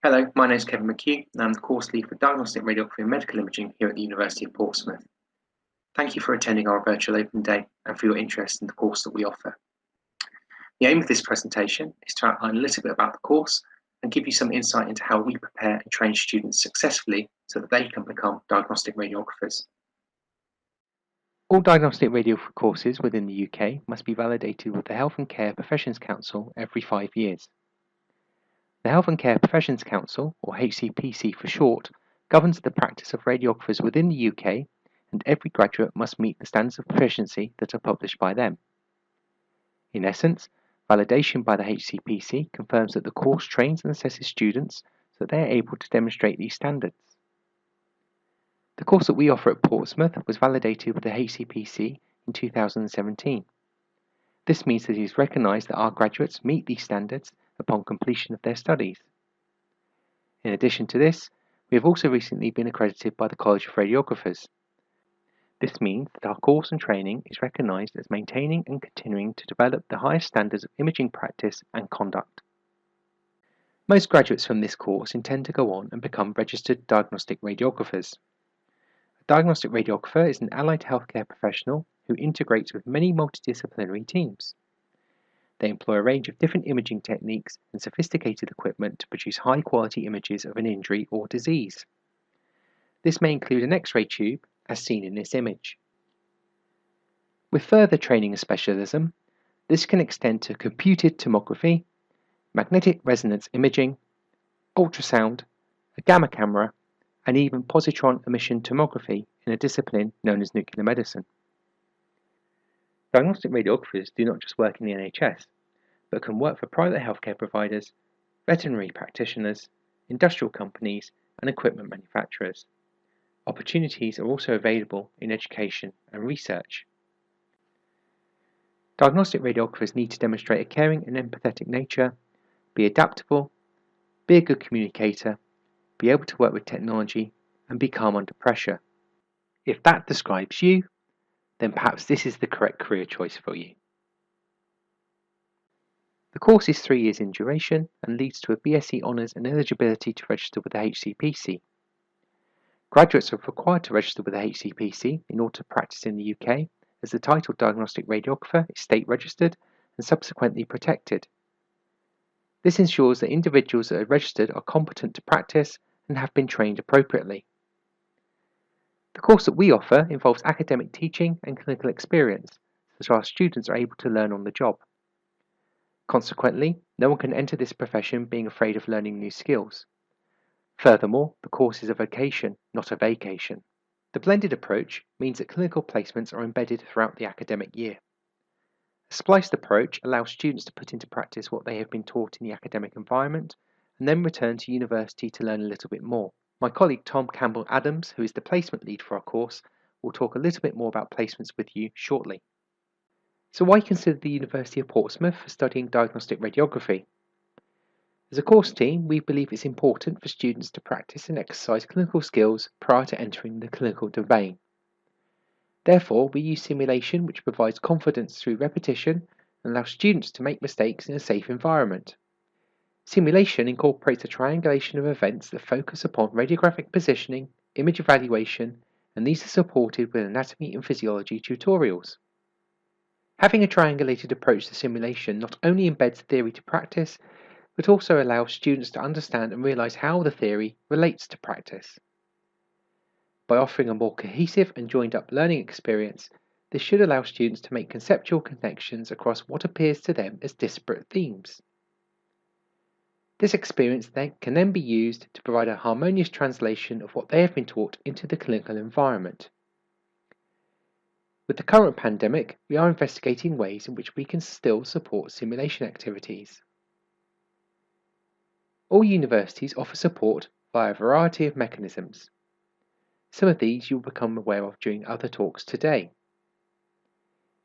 Hello, my name is Kevin McHugh, and I'm the course lead for Diagnostic Radiography and Medical Imaging here at the University of Portsmouth. Thank you for attending our virtual open day and for your interest in the course that we offer. The aim of this presentation is to outline a little bit about the course and give you some insight into how we prepare and train students successfully so that they can become diagnostic radiographers. All diagnostic radiography courses within the UK must be validated with the Health and Care Professions Council every 5 years. The Health and Care Professions Council, or HCPC for short, governs the practice of radiographers within the UK, and every graduate must meet the standards of proficiency that are published by them. In essence, validation by the HCPC confirms that the course trains and assesses students so that they are able to demonstrate these standards. The course that we offer at Portsmouth was validated with the HCPC in 2017. This means that it is recognised that our graduates meet these standards upon completion of their studies. In addition to this, we have also recently been accredited by the College of Radiographers. This means that our course and training is recognised as maintaining and continuing to develop the highest standards of imaging practice and conduct. Most graduates from this course intend to go on and become registered diagnostic radiographers. A diagnostic radiographer is an allied healthcare professional who integrates with many multidisciplinary teams. They employ a range of different imaging techniques and sophisticated equipment to produce high-quality images of an injury or disease. This may include an X-ray tube, as seen in this image. With further training and specialism, this can extend to computed tomography, magnetic resonance imaging, ultrasound, a gamma camera, and even positron emission tomography in a discipline known as nuclear medicine. Diagnostic radiographers do not just work in the NHS, but can work for private healthcare providers, veterinary practitioners, industrial companies, and equipment manufacturers. Opportunities are also available in education and research. Diagnostic radiographers need to demonstrate a caring and empathetic nature, be adaptable, be a good communicator, be able to work with technology, and be calm under pressure. If that describes you, then perhaps this is the correct career choice for you. The course is 3 years in duration and leads to a BSc Honours and eligibility to register with the HCPC. Graduates are required to register with the HCPC in order to practice in the UK, as the title Diagnostic Radiographer is state registered and subsequently protected. This ensures that individuals that are registered are competent to practice and have been trained appropriately. The course that we offer involves academic teaching and clinical experience, so our students are able to learn on the job. Consequently, no one can enter this profession being afraid of learning new skills. Furthermore, the course is a vocation, not a vacation. The blended approach means that clinical placements are embedded throughout the academic year. A spliced approach allows students to put into practice what they have been taught in the academic environment and then return to university to learn a little bit more. My colleague Tom Campbell-Adams, who is the placement lead for our course, will talk a little bit more about placements with you shortly. So why consider the University of Portsmouth for studying diagnostic radiography? As a course team, we believe it's important for students to practice and exercise clinical skills prior to entering the clinical domain. Therefore, we use simulation, which provides confidence through repetition and allows students to make mistakes in a safe environment. Simulation incorporates a triangulation of events that focus upon radiographic positioning, image evaluation, and these are supported with anatomy and physiology tutorials. Having a triangulated approach to simulation not only embeds theory to practice, but also allows students to understand and realise how the theory relates to practice. By offering a more cohesive and joined-up learning experience, this should allow students to make conceptual connections across what appears to them as disparate themes. This experience can then be used to provide a harmonious translation of what they have been taught into the clinical environment. With the current pandemic, we are investigating ways in which we can still support simulation activities. All universities offer support via a variety of mechanisms. Some of these you will become aware of during other talks today.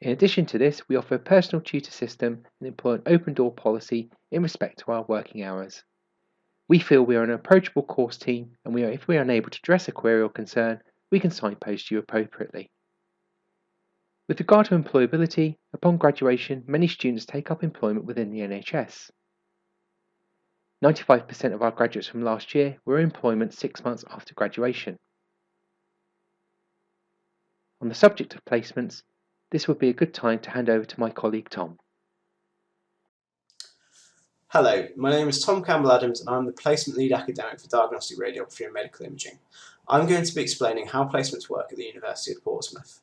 In addition to this, we offer a personal tutor system and employ an open door policy in respect to our working hours. We feel we are an approachable course team, and if we are unable to address a query or concern, we can signpost you appropriately. With regard to employability, upon graduation, many students take up employment within the NHS. 95% of our graduates from last year were in employment 6 months after graduation. On the subject of placements, this would be a good time to hand over to my colleague Tom. Hello, my name is Tom Campbell-Adams and I'm the Placement Lead Academic for Diagnostic Radiography and Medical Imaging. I'm going to be explaining how placements work at the University of Portsmouth.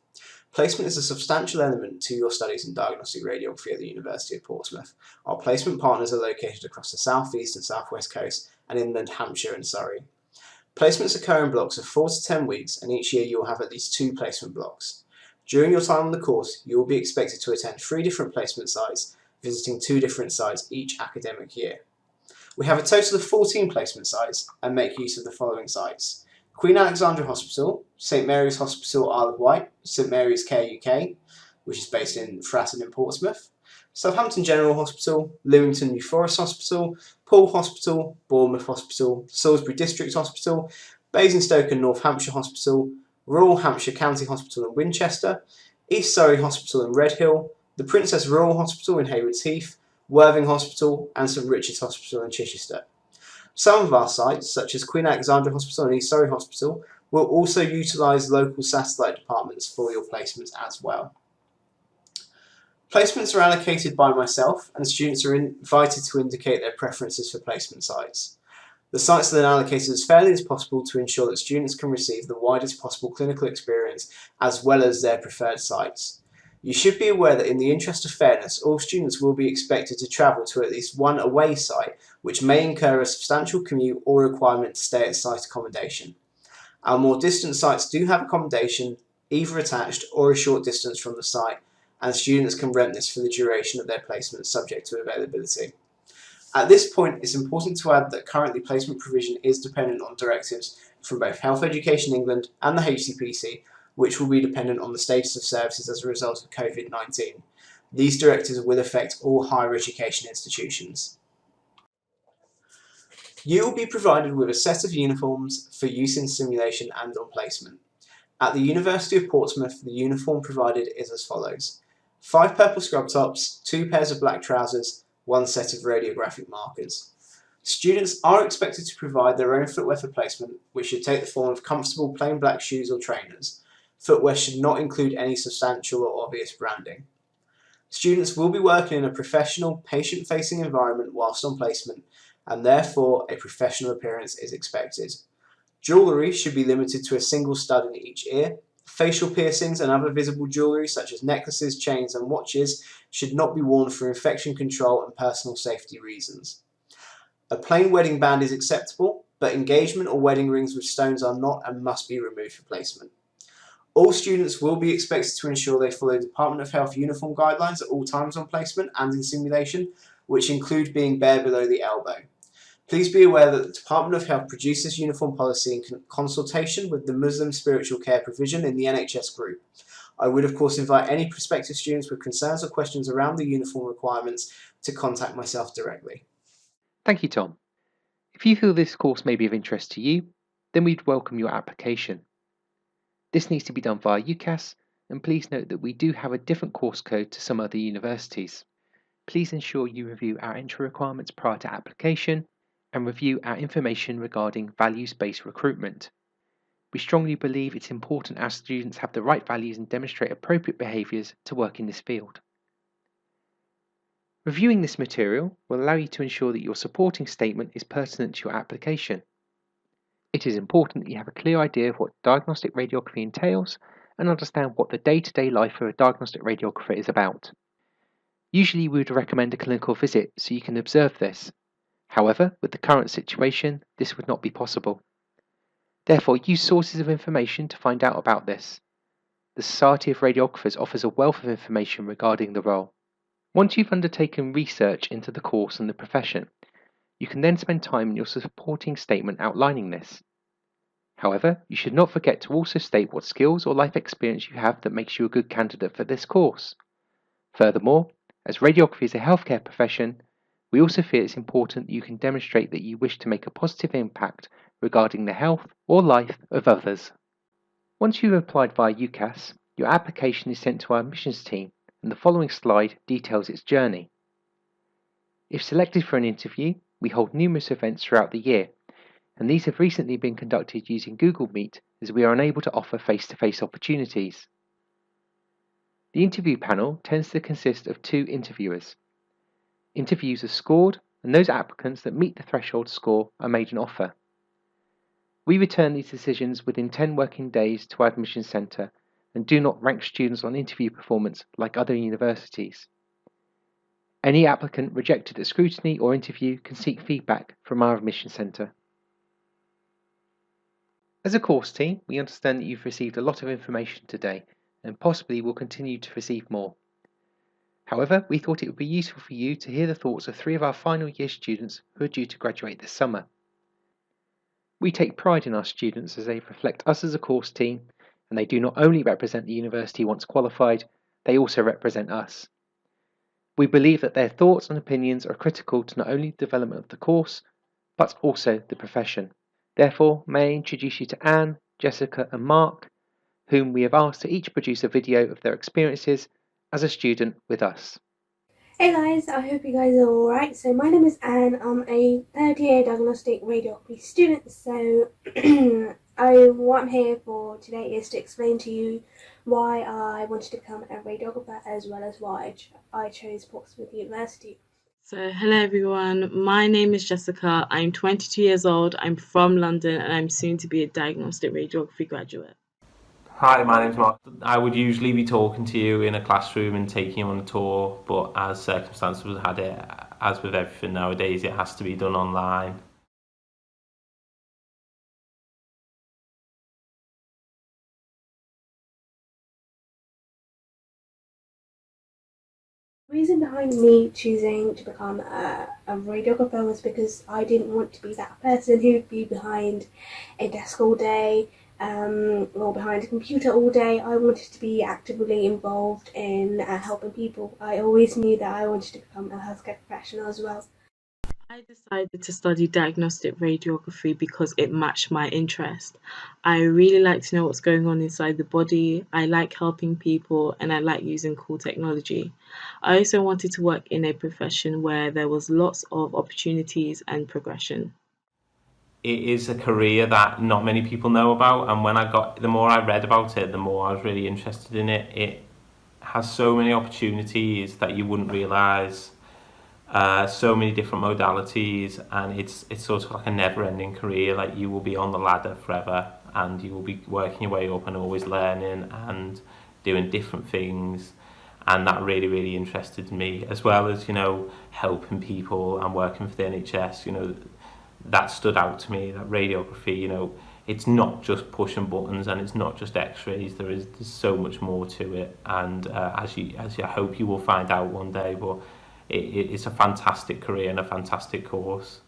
Placement is a substantial element to your studies in Diagnostic Radiography at the University of Portsmouth. Our placement partners are located across the south east and south west coast and inland Hampshire and Surrey. Placements occur in blocks of 4 to 10 weeks, and each year you will have at least 2 placement blocks. During your time on the course, you will be expected to attend 3 different placement sites, visiting 2 different sites each academic year. We have a total of 14 placement sites and make use of the following sites: Queen Alexandra Hospital, St Mary's Hospital Isle of Wight, St Mary's Care UK, which is based in Fratton in Portsmouth, Southampton General Hospital, Lymington New Forest Hospital, Poole Hospital, Bournemouth Hospital, Salisbury District Hospital, Basingstoke and North Hampshire Hospital, Royal Hampshire County Hospital in Winchester, East Surrey Hospital in Redhill, the Princess Royal Hospital in Haywards Heath, Worthing Hospital and St Richard's Hospital in Chichester. Some of our sites, such as Queen Alexandra Hospital and East Surrey Hospital, will also utilise local satellite departments for your placements as well. Placements are allocated by myself, and students are invited to indicate their preferences for placement sites. The sites are then allocated as fairly as possible to ensure that students can receive the widest possible clinical experience as well as their preferred sites. You should be aware that in the interest of fairness, all students will be expected to travel to at least one away site, which may incur a substantial commute or requirement to stay at site accommodation. Our more distant sites do have accommodation, either attached or a short distance from the site, and students can rent this for the duration of their placement subject to availability. At this point, it's important to add that currently placement provision is dependent on directives from both Health Education England and the HCPC, which will be dependent on the status of services as a result of COVID-19. These directives will affect all higher education institutions. You will be provided with a set of uniforms for use in simulation and on placement. At the University of Portsmouth, the uniform provided is as follows: 5 purple scrub tops, 2 pairs of black trousers, 1 set of radiographic markers. Students are expected to provide their own footwear for placement, which should take the form of comfortable plain black shoes or trainers. Footwear should not include any substantial or obvious branding. Students will be working in a professional, patient-facing environment whilst on placement, and therefore a professional appearance is expected. Jewellery should be limited to a single stud in each ear. Facial piercings and other visible jewellery such as necklaces, chains and watches should not be worn for infection control and personal safety reasons. A plain wedding band is acceptable, but engagement or wedding rings with stones are not and must be removed for placement. All students will be expected to ensure they follow Department of Health uniform guidelines at all times on placement and in simulation, which include being bare below the elbow. Please be aware that the Department of Health produces uniform policy in consultation with the Muslim Spiritual Care Provision in the NHS group. I would of course invite any prospective students with concerns or questions around the uniform requirements to contact myself directly. Thank you, Tom. If you feel this course may be of interest to you, then we'd welcome your application. This needs to be done via UCAS, and please note that we do have a different course code to some other universities. Please ensure you review our entry requirements prior to application and review our information regarding values-based recruitment. We strongly believe it's important our students have the right values and demonstrate appropriate behaviours to work in this field. Reviewing this material will allow you to ensure that your supporting statement is pertinent to your application. It is important that you have a clear idea of what diagnostic radiography entails and understand what the day-to-day life of a diagnostic radiographer is about. Usually we would recommend a clinical visit so you can observe this. However, with the current situation, this would not be possible. Therefore, use sources of information to find out about this. The Society of Radiographers offers a wealth of information regarding the role. Once you've undertaken research into the course and the profession, you can then spend time in your supporting statement outlining this. However, you should not forget to also state what skills or life experience you have that makes you a good candidate for this course. Furthermore, as radiography is a healthcare profession, we also feel it's important that you can demonstrate that you wish to make a positive impact regarding the health or life of others. Once you have applied via UCAS, your application is sent to our admissions team, and the following slide details its journey. If selected for an interview, we hold numerous events throughout the year, and these have recently been conducted using Google Meet as we are unable to offer face-to-face opportunities. The interview panel tends to consist of 2 interviewers. Interviews are scored, and those applicants that meet the threshold score are made an offer. We return these decisions within 10 working days to our admissions centre and do not rank students on interview performance like other universities. Any applicant rejected at scrutiny or interview can seek feedback from our admissions centre. As a course team, we understand that you've received a lot of information today and possibly will continue to receive more. However, we thought it would be useful for you to hear the thoughts of 3 of our final year students who are due to graduate this summer. We take pride in our students as they reflect us as a course team, and they do not only represent the university once qualified, they also represent us. We believe that their thoughts and opinions are critical to not only the development of the course, but also the profession. Therefore, may I introduce you to Anne, Jessica and Mark, whom we have asked to each produce a video of their experiences as a student with us. Hey guys, I hope you guys are alright. So my name is Anne, I'm a 3rd year Diagnostic Radiography student. So what I'm here for today is to explain to you why I wanted to become a radiographer as well as why I chose Portsmouth University. So hello everyone, my name is Jessica, I'm 22 years old, I'm from London and I'm soon to be a Diagnostic Radiography graduate. Hi, my name's Mark. I would usually be talking to you in a classroom and taking you on a tour, but as circumstances had it, as with everything nowadays, it has to be done online. The reason behind me choosing to become a radiographer was because I didn't want to be that person who'd be behind a desk all day, or behind a computer all day. I wanted to be actively involved in helping people. I always knew that I wanted to become a healthcare professional as well. I decided to study Diagnostic Radiography because it matched my interest. I really like to know what's going on inside the body, I like helping people, and I like using cool technology. I also wanted to work in a profession where there was lots of opportunities and progression. It is a career that not many people know about, and the more I read about it, the more I was really interested in it. It has so many opportunities that you wouldn't realise. So many different modalities, and it's sort of like a never-ending career. Like, you will be on the ladder forever, and you will be working your way up and always learning and doing different things, and that really interested me, as well as, you know, helping people and working for the NHS. You know, that stood out to me, that radiography, you know, it's not just pushing buttons and it's not just x-rays. There's so much more to it, and as I hope you will find out one day. But it's a fantastic career and a fantastic course.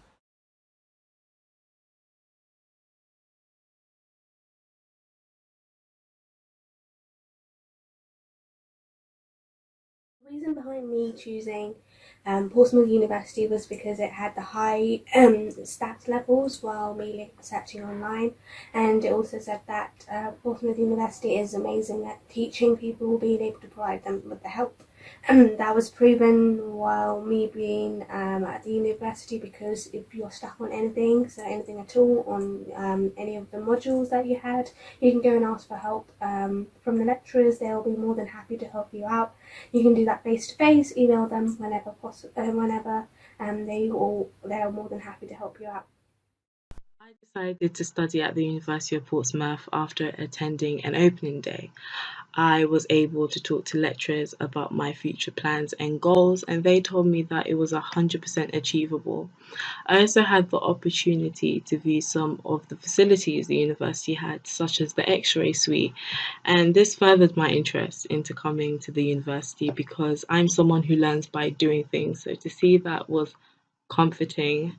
The reason behind me choosing Portsmouth University was because it had the high stats levels while me searching online, and it also said that Portsmouth University is amazing at teaching people, being able to provide them with the help. That was proven while me being at the university, because if you're stuck on anything at all, on any of the modules that you had, you can go and ask for help from the lecturers. They'll be more than happy to help you out. You can do that face to face, email them whenever possible, they're more than happy to help you out. I decided to study at the University of Portsmouth after attending an opening day. I was able to talk to lecturers about my future plans and goals, and they told me that it was 100% achievable. I also had the opportunity to view some of the facilities the university had, such as the X-ray suite, and this furthered my interest into coming to the university because I'm someone who learns by doing things, so to see that was comforting.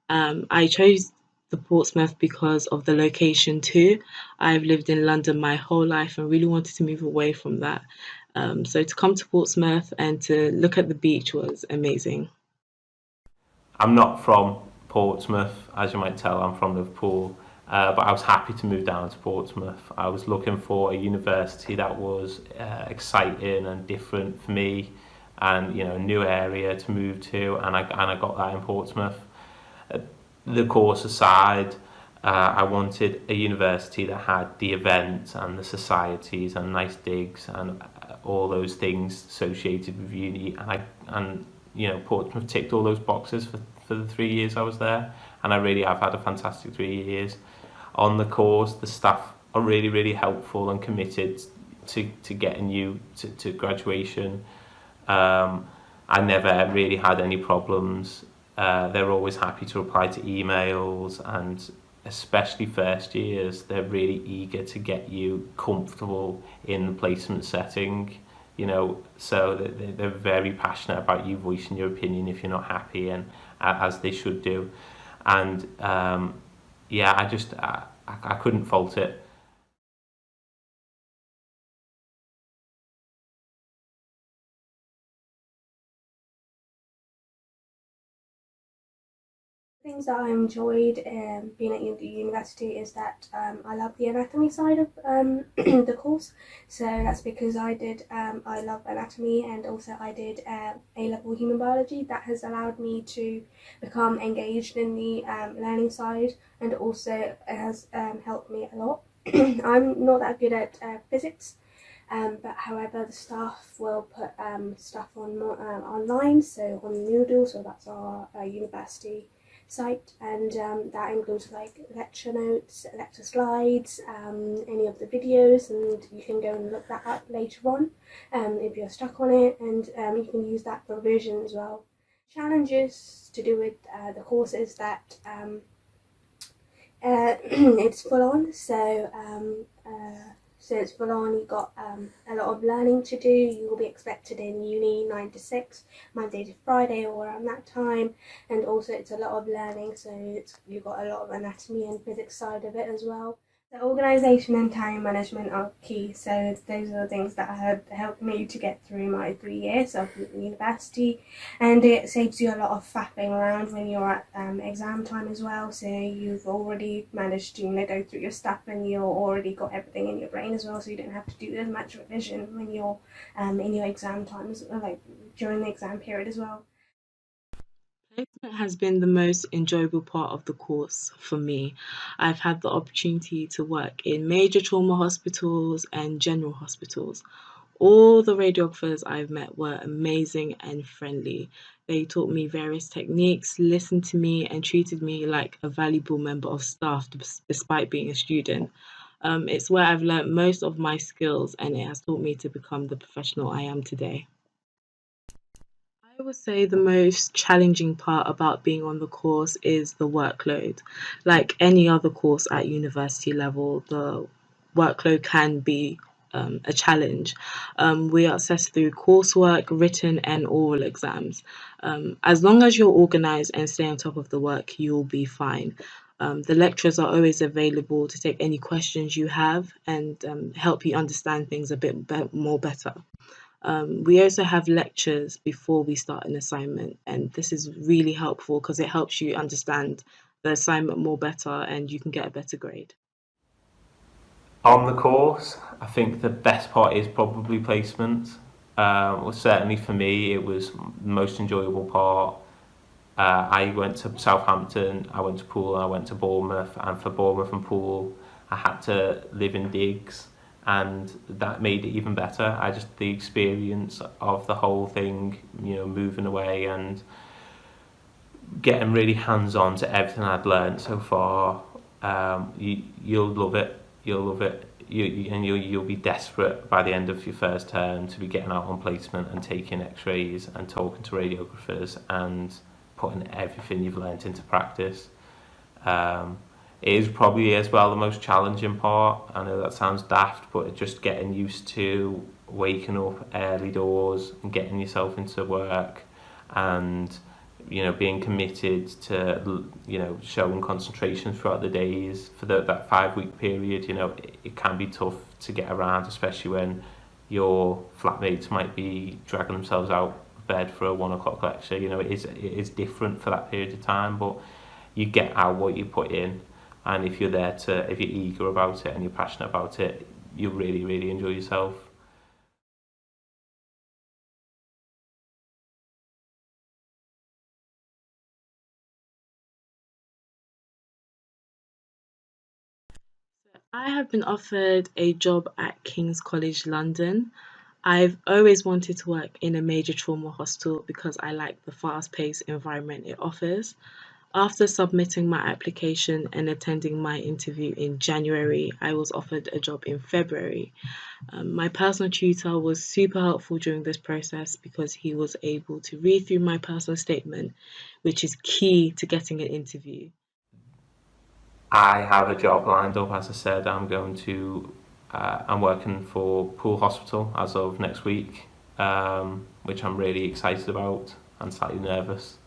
I chose the Portsmouth because of the location too. I've lived in London my whole life and really wanted to move away from that. So to come to Portsmouth and to look at the beach was amazing. I'm not from Portsmouth, as you might tell. I'm from Liverpool, but I was happy to move down to Portsmouth. I was looking for a university that was exciting and different for me, and, you know, a new area to move to, and I got that in Portsmouth. the course aside, I wanted a university that had the events and the societies and nice digs and all those things associated with uni, and Portsmouth ticked all those boxes for the 3 years I was there, and I really have had a fantastic 3 years. On the course, the staff are really, really helpful and committed to getting you to graduation. I never really had any problems. They're always happy to reply to emails, and especially first years, they're really eager to get you comfortable in the placement setting. So they're very passionate about you voicing your opinion if you're not happy, and as they should do. And yeah, I couldn't fault it. Things that I enjoyed being at the university is that I love the anatomy side of the course. So that's because I love anatomy, and also I did A-level human biology. That has allowed me to become engaged in the learning side, and also it has helped me a lot. I'm not that good at physics. But however, the staff will put stuff on online, so on Moodle, so that's our university site, and that includes like lecture notes, lecture slides, any of the videos, and you can go and look that up later on if you're stuck on it, and you can use that for revision as well. Challenges to do with the course is that it's full on, so it's full on. You've got a lot of learning to do. You will be expected in uni 9 to 6, Monday to Friday or around that time, and also it's a lot of learning, so you've got a lot of anatomy and physics side of it as well. The organisation and time management are key, so those are the things that have helped me to get through my 3 years of university, and it saves you a lot of faffing around when you're at exam time as well, so you've already managed to go through your stuff and you've already got everything in your brain as well, so you don't have to do as much revision when you're in your exam times, like during the exam period as well. Placement has been the most enjoyable part of the course for me. I've had the opportunity to work in major trauma hospitals and general hospitals. All the radiographers I've met were amazing and friendly. They taught me various techniques, listened to me, and treated me like a valuable member of staff despite being a student. It's where I've learnt most of my skills, and it has taught me to become the professional I am today. I would say the most challenging part about being on the course is the workload. Like any other course at university level, the workload can be a challenge. We are assessed through coursework, written and oral exams. As long as you're organised and stay on top of the work, you'll be fine. The lecturers are always available to take any questions you have and help you understand things a bit more better. We also have lectures before we start an assignment, and this is really helpful because it helps you understand the assignment more better and you can get a better grade. On the course, I think the best part is probably placement. Well, certainly for me, it was the most enjoyable part. I went to Southampton, I went to Poole, and I went to Bournemouth, and for Bournemouth and Poole, I had to live in digs, and that made it even better. The experience of the whole thing, moving away and getting really hands-on to everything I'd learned so far. You'll love it. You'll love it. You'll be desperate by the end of your first term to be getting out on placement and taking x-rays and talking to radiographers and putting everything you've learnt into practice. It is probably as well the most challenging part. I know that sounds daft, but just getting used to waking up early doors and getting yourself into work, and being committed to showing concentration throughout the days for that 5-week period. It can be tough to get around, especially when your flatmates might be dragging themselves out of bed for a 1 o'clock lecture. It is different for that period of time, but you get out what you put in, and if you're eager about it and you're passionate about it, you'll really, really enjoy yourself. I have been offered a job at King's College London. I've always wanted to work in a major trauma hospital because I like the fast-paced environment it offers. After submitting my application and attending my interview in January, I was offered a job in February. My personal tutor was super helpful during this process because he was able to read through my personal statement, which is key to getting an interview. I have a job lined up, as I said. I'm working for Poole Hospital as of next week, which I'm really excited about and slightly nervous.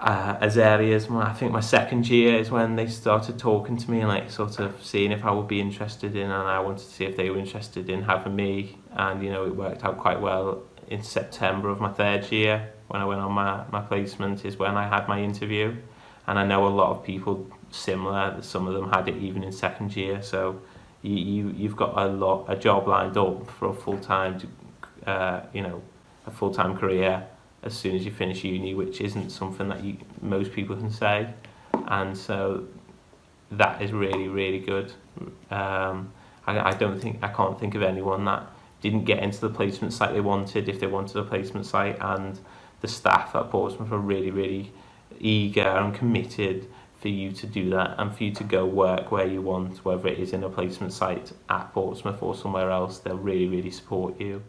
As early as I think my second year is when they started talking to me and like sort of seeing if I would be interested in, and I wanted to see if they were interested in having me, and it worked out quite well. In September of my third year, when I went on my placement, is when I had my interview, and I know a lot of people similar. Some of them had it even in second year, so you've got a job lined up for a full-time career as soon as you finish uni, which isn't something that most people can say, and so that is really, really good. I can't think of anyone that didn't get into the placement site they wanted if they wanted a placement site, and the staff at Portsmouth are really, really eager and committed for you to do that and for you to go work where you want, whether it is in a placement site at Portsmouth or somewhere else. They'll really, really support you.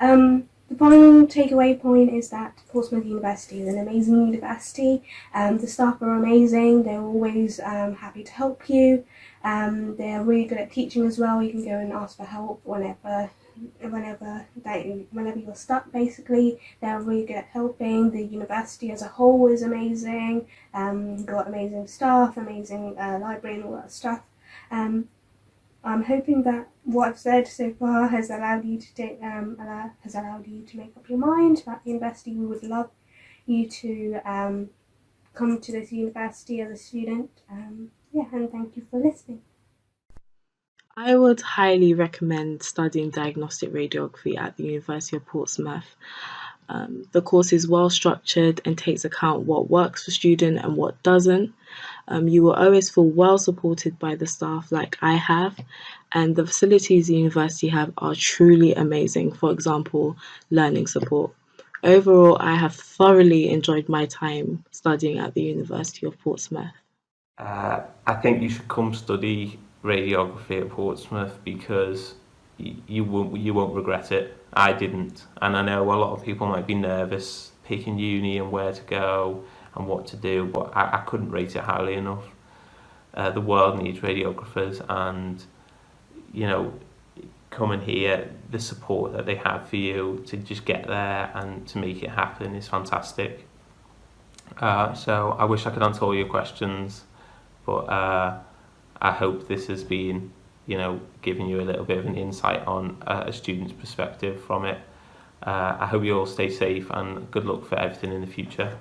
The final takeaway point is that Portsmouth University is an amazing university. The staff are amazing. They're always happy to help you. They're really good at teaching as well. You can go and ask for help whenever you're stuck, basically. They're really good at helping. The university as a whole is amazing. Got amazing staff, amazing library and all that stuff. I'm hoping that what I've said so far has allowed you to make up your mind about the university. We would love you to come to this university as a student. And thank you for listening. I would highly recommend studying Diagnostic Radiography at the University of Portsmouth. The course is well structured and takes account what works for student and what doesn't. You will always feel well supported by the staff like I have, and the facilities the university have are truly amazing. For example, learning support. Overall, I have thoroughly enjoyed my time studying at the University of Portsmouth. I think you should come study radiography at Portsmouth because you won't regret it. I didn't, and I know a lot of people might be nervous picking uni and where to go and what to do, but I couldn't rate it highly enough. The world needs radiographers, and coming here, the support that they have for you to just get there and to make it happen is fantastic. So I wish I could answer all your questions, but I hope this has been giving you a little bit of an insight on a student's perspective from it. I hope you all stay safe, and good luck for everything in the future.